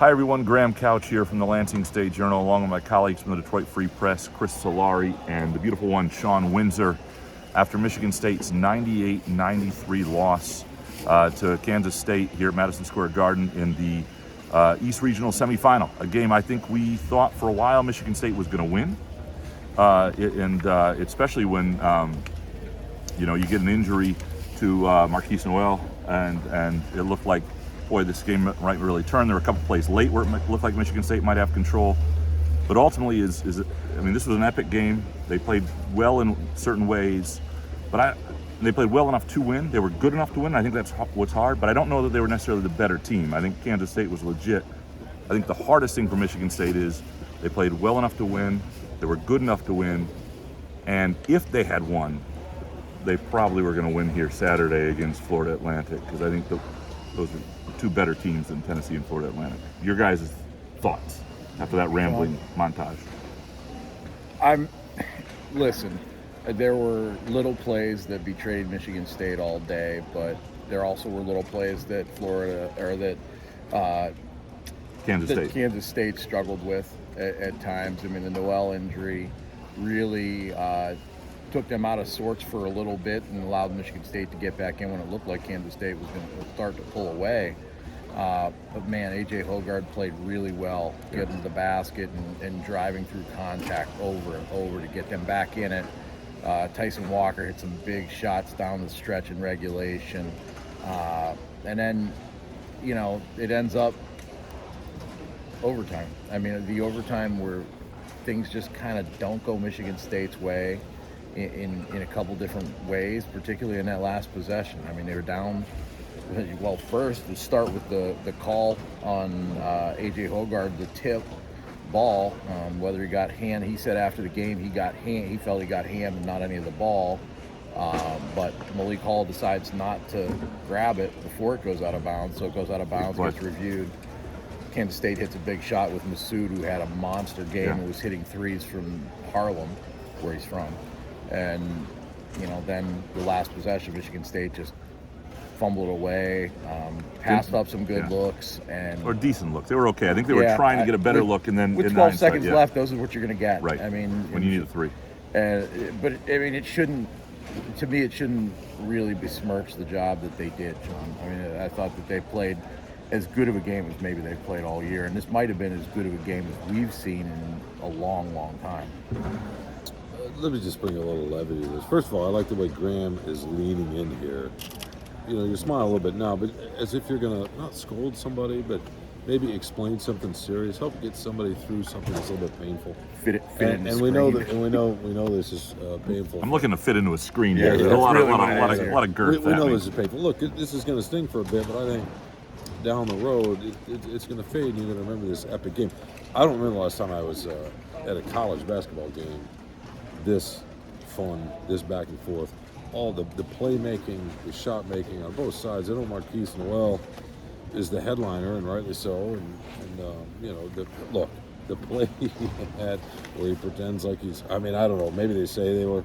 Hi everyone, Graham Couch here from the Lansing State Journal, along with my colleagues from the Detroit Free Press, Chris Solari and the beautiful one, Shawn Windsor, after Michigan State's 98-93 loss to Kansas State here at Madison Square Garden in the East Regional semifinal. A game I think we thought for a while Michigan State was going to win, especially when you get an injury to Marquise Noel, and it looked like, boy, this game might really turn. There were a couple plays late where it looked like Michigan State might have control. But ultimately, this was an epic game. They played well in certain ways, but they played well enough to win. They were good enough to win. I think that's what's hard, but I don't know that they were necessarily the better team. I think Kansas State was legit. I think the hardest thing for Michigan State is they played well enough to win. They were good enough to win. And if they had won, they probably were going to win here Saturday against Florida Atlantic, because I think those are two better teams than Tennessee and Florida Atlantic. Your guys' thoughts after that rambling montage? Listen, there were little plays that betrayed Michigan State all day, but there also were little plays that Kansas State struggled with at times. I mean, the Noel injury really took them out of sorts for a little bit and allowed Michigan State to get back in when it looked like Kansas State was going to start to pull away. But man, A.J. Hoggard played really well, getting to the basket and driving through contact over and over to get them back in it. Tyson Walker hit some big shots down the stretch in regulation. And then, it ends up overtime. I mean, the overtime where things just kind of don't go Michigan State's way in a couple different ways, particularly in that last possession. I mean, they were down. Well, first, to start with the call on A.J. Hoggard, the tip ball, whether he got hand. He said after the game he felt he got hand and not any of the ball. But Malik Hall decides not to grab it before it goes out of bounds, so it goes out of bounds, gets reviewed. Kansas State hits a big shot with Massoud, who had a monster game and was hitting threes from Harlem, where he's from. And, then the last possession, Michigan State just fumbled away, passed up some good looks. Or decent looks. They were okay. I think they were trying to get a better look. And then with 12 seconds left, those are what you're going to get. Right. I mean, when you need a three. But, I mean, it shouldn't really besmirch the job that they did, John. I mean, I thought that they played as good of a game as maybe they've played all year. And this might have been as good of a game as we've seen in a long, long time. Let me just bring a little levity to this. First of all, I like the way Graham is leaning in here. You smile a little bit now, but as if you're going to not scold somebody, but maybe explain something serious, help get somebody through something that's a little bit painful. And we know this is painful. I'm looking to fit into a screen here. There's a lot of girth. We know this is painful. Look, this is going to sting for a bit, but I think down the road it's going to fade, and you're going to remember this epic game. I don't remember the last time I was at a college basketball game this fun, this back and forth. All the playmaking, the shot making on both sides. I know Marquise Noel is the headliner, and rightly so. And the play he had where he pretends like he's. I mean, I don't know. Maybe they say they were.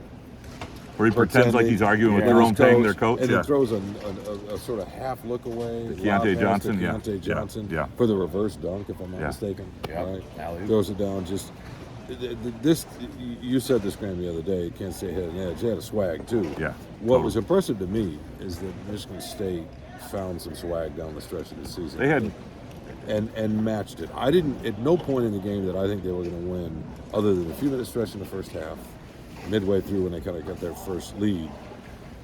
Where he pretends like he's arguing with Jerome Tang, their coach, and he throws a sort of half look away. Keontae Johnson, for the reverse dunk, if I'm not mistaken. Yeah, right? Throws it down just. This, you said this, Graham, the other day. Kansas State had an edge. They had a swag too. Yeah. What was impressive to me is that Michigan State found some swag down the stretch of the season. They had, and matched it. I didn't. At no point in the game that I think they were going to win, other than a few minute stretch in the first half, midway through when they kind of got their first lead.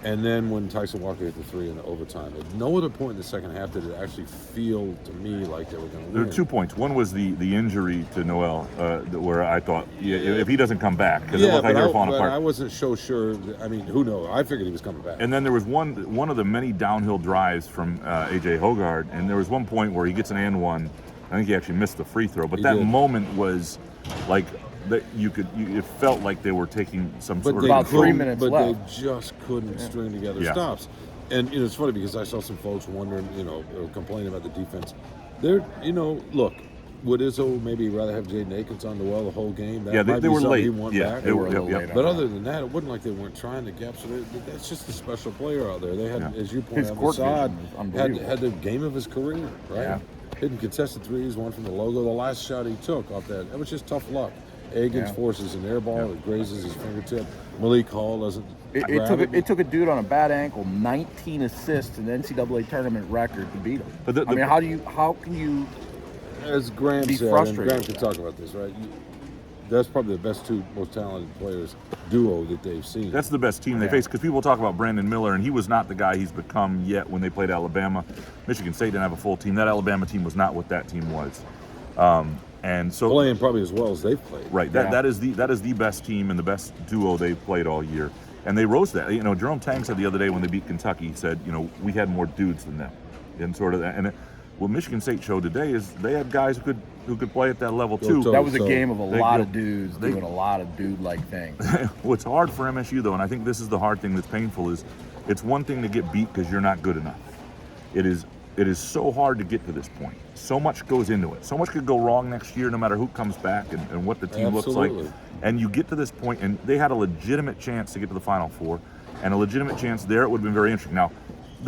And then when Tyson Walker hit the three in the overtime, at no other point in the second half did it actually feel to me like they were going to win. There were 2 points. One was the injury to Noel, where I thought, if he doesn't come back, because it looked like they were falling apart. I wasn't so sure. I mean, who knows? I figured he was coming back. And then there was one of the many downhill drives from A.J. Hoggard, and there was one point where he gets an and one. I think he actually missed the free throw, but that moment was like. That it felt like they were taking some sort of about 3 minutes left. But they just couldn't string together stops. And it's funny because I saw some folks wondering, or complaining about the defense. Look, would Izzo maybe rather have Jaden Akins on Noel the whole game? That they were late. He won back. They were a little late. But other than that, it wasn't like they weren't trying to gap. So that's just a special player out there. They had, as you pointed out, Assad had the game of his career, right? Yeah. hitting contested threes, one from the logo. The last shot he took off that, it was just tough luck. Agins forces an air ball, it grazes his fingertip. Malik Hall doesn't It took a dude on a bad ankle, 19 assists, an NCAA tournament record to beat him. But I mean, how can you? As Graham be said, and frustrated Graham with can that? talk about this, right? That's probably the best two most talented players duo that they've seen. That's the best team they face, because people talk about Brandon Miller, and he was not the guy he's become yet when they played Alabama. Michigan State didn't have a full team. That Alabama team was not what that team was. And so playing probably as well as they've played. right, that is the best team and the best duo they've played all year. And they rose that. You know, Jerome Tang said the other day when they beat Kentucky, he said, you know, we had more dudes than them. And sort of that. And what Michigan State showed today is they had guys who could play at that level too. That was a game of a lot they- of dudes doing a lot of dude-like things. What's hard for MSU though, and I think this is the hard thing that's painful, is it's one thing to get beat because you're not good enough. It is so hard to get to this point. So much goes into it. So much could go wrong next year no matter who comes back and what the team looks like. And you get to this point, and they had a legitimate chance to get to the Final Four, and a legitimate chance there. It would have been very interesting. Now,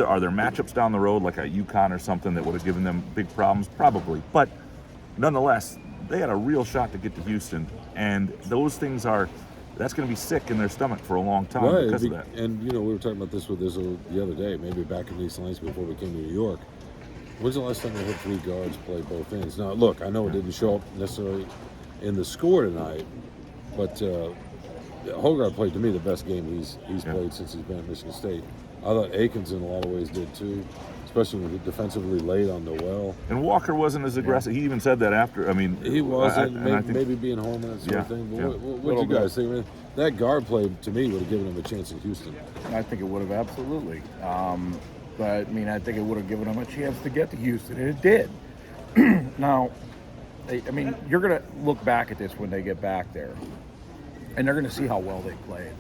are there matchups down the road like a UConn or something that would have given them big problems? Probably. But nonetheless, they had a real shot to get to Houston, and those things that's going to be sick in their stomach for a long time because of that. And you know, we were talking about this with Izzo the other day, maybe back in East Lansing before we came to New York. When's the last time we had three guards play both ends? Now, look, I know it didn't show up necessarily in the score tonight, but Hogarth played, to me, the best game he's played since he's been at Michigan State. I thought Akins in a lot of ways did too, especially when he defensively laid on Noel. And Walker wasn't as aggressive. He even said that after. I mean, He wasn't, I think, maybe being home and that sort of thing. But what Little do you guys think? I mean, that guard play, to me, would have given him a chance in Houston. I think it would have absolutely. But I mean, I think it would have given them a chance to get to Houston, and it did. Now, I mean, you're going to look back at this when they get back there, and they're going to see how well they played.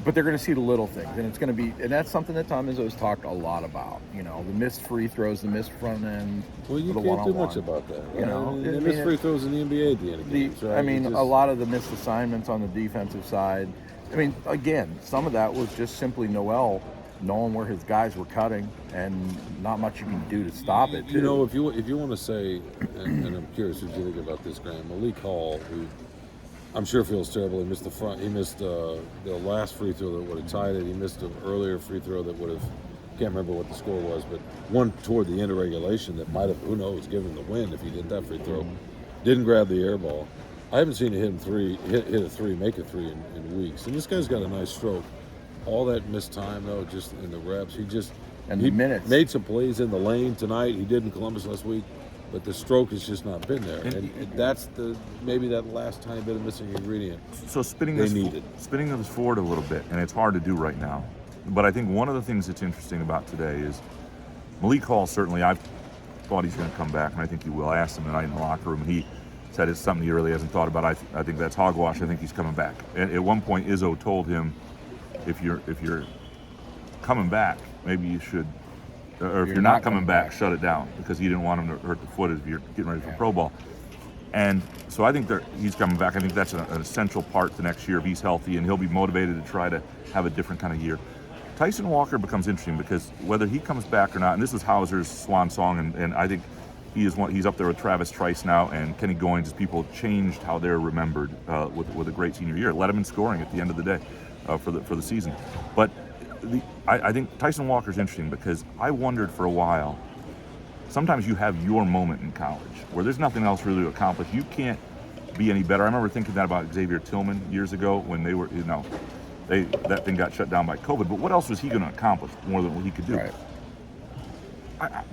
But they're going to see the little things, and it's going to be, and that's something that Tom Izzo has talked a lot about. You know, the missed free throws, the missed front end. Well, you the can't do one-on-one. much about that. You know, I mean, I they mean, miss free throws in the NBA at the end of games, right? I mean, It a lot of the missed assignments on the defensive side. I mean, again, some of that was just simply Noel knowing where his guys were cutting, and not much you can do to stop it. You know, if you want to say, and I'm curious what you think about this, Graham. Malik Hall, who I'm sure feels terrible. He missed the last free throw that would have tied it. He missed an earlier free throw that would have, can't remember what the score was, but one toward the end of regulation that might have, who knows, given the win if he didn't that free throw. Didn't grab the air ball. I haven't seen him hit a three, make a three in weeks. And this guy's got a nice stroke. All that missed time though, just in the reps, he minutes. made some plays in the lane tonight. He did in Columbus last week. But the stroke has just not been there, and that's maybe that last tiny bit of missing ingredient. So spinning this forward a little bit, and it's hard to do right now. But I think one of the things that's interesting about today is Malik Hall. Certainly, I thought he's going to come back, and I think he will. I asked him tonight in the locker room, and he said it's something he really hasn't thought about. I think that's hogwash. I think he's coming back. And at one point, Izzo told him, if you're coming back, maybe you should. Or if you're not coming back, shut it down, because he didn't want him to hurt the foot as you're getting ready for pro ball. And so I think he's coming back. I think that's an essential part to next year if he's healthy, and he'll be motivated to try to have a different kind of year. Tyson Walker becomes interesting because whether he comes back or not, and this was Hauser's swan song, and I think he's up there with Travis Trice now and Kenny Goins as people changed how they're remembered with a great senior year. It led him in scoring at the end of the day for the season. But I think Tyson Walker's interesting because I wondered for a while, sometimes you have your moment in college where there's nothing else really to accomplish. You can't be any better. I remember thinking that about Xavier Tillman years ago when they were, that thing got shut down by COVID, but what else was he going to accomplish more than what he could do? Right.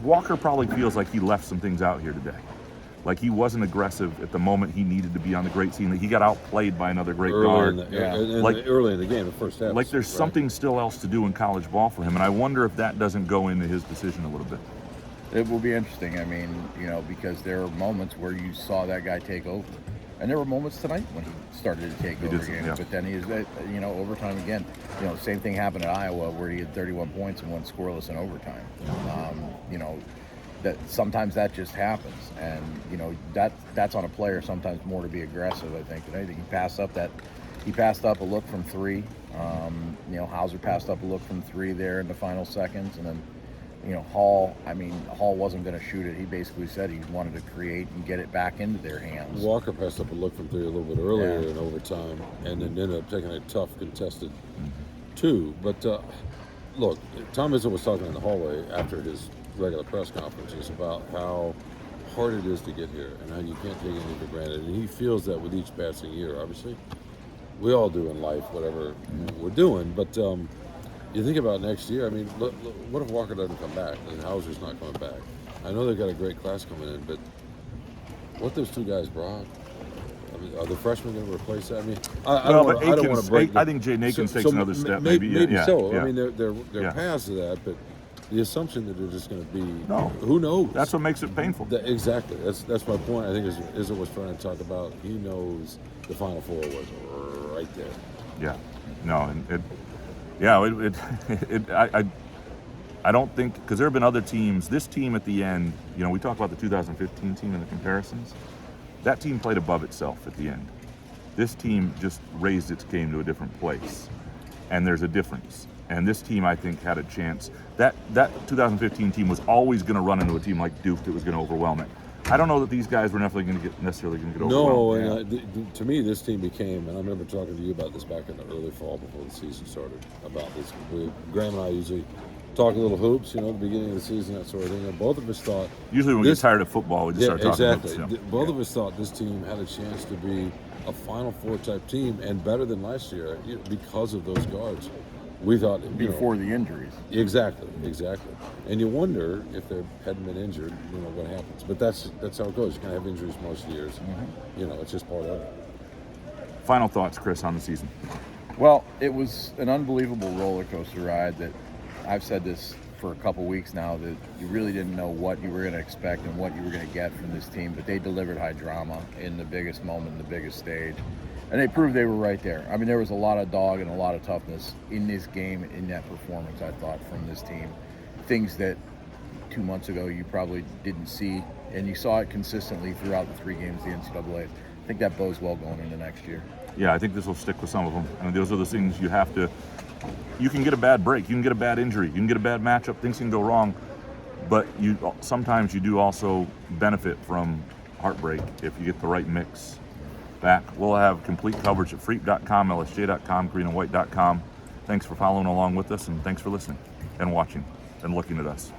Walker probably feels like he left some things out here today. Like he wasn't aggressive at the moment he needed to be on the great scene. He got outplayed by another great guard. Early in the game, the first half. Like there's something still else to do in college ball for him, and I wonder if that doesn't go into his decision a little bit. It will be interesting. I mean, because there are moments where you saw that guy take over. And there were moments tonight when he started to take over games, but then he is, overtime again. Same thing happened at Iowa where he had 31 points and went scoreless in overtime. That sometimes that just happens, and that's on a player sometimes more to be aggressive. I think tonight he passed up a look from three. Hauser passed up a look from three there in the final seconds, and then Hall wasn't going to shoot it. He basically said he wanted to create and get it back into their hands. Walker passed up a look from three a little bit earlier in overtime, and then ended up taking a tough contested two. But look, Tom Izzo was talking in the hallway after his regular press conferences about how hard it is to get here and how you can't take anything for granted. And he feels that with each passing year, obviously. We all do in life, whatever we're doing. But you think about next year, I mean, look, what if Walker doesn't come back and Hauser's not coming back? I know they've got a great class coming in, but what those two guys brought, I mean, are the freshmen going to replace that? I mean, I don't want to break. I think Jay Nakins takes another step. Maybe so. Yeah. I mean, they're past that, but the assumption that they're just going to be, who knows? That's what makes it painful. Exactly. That's my point. I think Izzo was trying to talk about. He knows the Final Four was right there. Yeah. No, and I don't think, because there have been other teams. This team at the end, we talk about the 2015 team in the comparisons. That team played above itself at the end. This team just raised its game to a different place, and there's a difference. And this team, I think, had a chance. That 2015 team was always going to run into a team like Duke that was going to overwhelm it. I don't know that these guys were necessarily going to get overwhelmed. No, and to me, this team became, and I remember talking to you about this back in the early fall before the season started, about this. Graham and I usually talk a little hoops, at the beginning of the season, that sort of thing. And both of us thought... Usually when we get tired of football, we just start talking hoops. Exactly. Both of us thought this team had a chance to be a Final Four type team and better than last year because of those guards. We thought before the injuries. Exactly. And you wonder if they hadn't been injured, what happens. But that's how it goes. You're gonna have injuries most years. It's just part of it. Final thoughts, Chris, on the season. Well, it was an unbelievable roller coaster ride that I've said this for a couple weeks now, that you really didn't know what you were going to expect and what you were going to get from this team, but they delivered high drama in the biggest moment, the biggest stage. And they proved they were right there. I mean, there was a lot of dog and a lot of toughness in this game, in that performance, I thought, from this team. Things that 2 months ago you probably didn't see, and you saw it consistently throughout the 3 games of the NCAA. I think that bodes well going into next year. Yeah, I think this will stick with some of them. And those are the things you have to... You can get a bad break, you can get a bad injury, you can get a bad matchup, things can go wrong, but sometimes you do also benefit from heartbreak if you get the right mix back. We'll have complete coverage at freep.com, lsj.com, greenandwhite.com. Thanks for following along with us, and thanks for listening and watching and looking at us.